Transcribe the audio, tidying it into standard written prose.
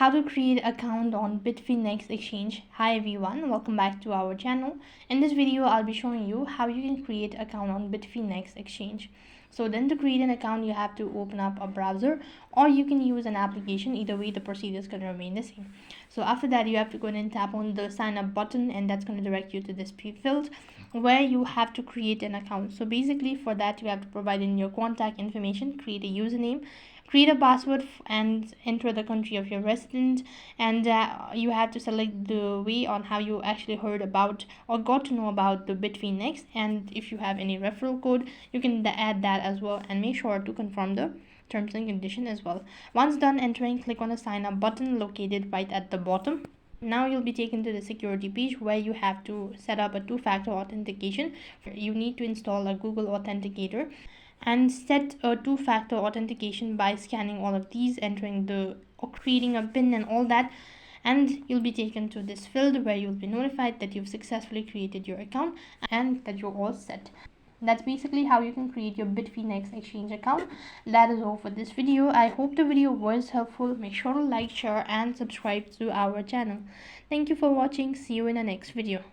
how to create account on Bitfinex exchange. Hi everyone, welcome back to our channel. In this video I'll be showing you how you can create account on Bitfinex exchange. So then to create an account you have to open up a browser or you can use an application. Either way the procedure is going to remain the same. So after that you have to go and tap on the sign up button, and that's going to direct you to this field where you have to create an account. So basically for that you have to provide in your contact information, create a username, create a password, and enter the country of your resident. And you have to select the way on how you actually heard about or got to know about the Bitfinex, and if you have any referral code you can add that as well, and make sure to confirm the terms and condition as well. Once done entering, click on the sign up button located right at the bottom. Now you'll be taken to the security page where you have to set up a two-factor authentication. You need to install a Google Authenticator and set a two-factor authentication by scanning all of these, entering the or creating a PIN and all that, and you'll be taken to this field where you'll be notified that you've successfully created your account and that you're all set. That's basically how you can create your Bitfinex exchange account. That is all for this video. I hope the video was helpful. Make sure to like, share and subscribe to our channel. Thank you for watching. See you in the next video.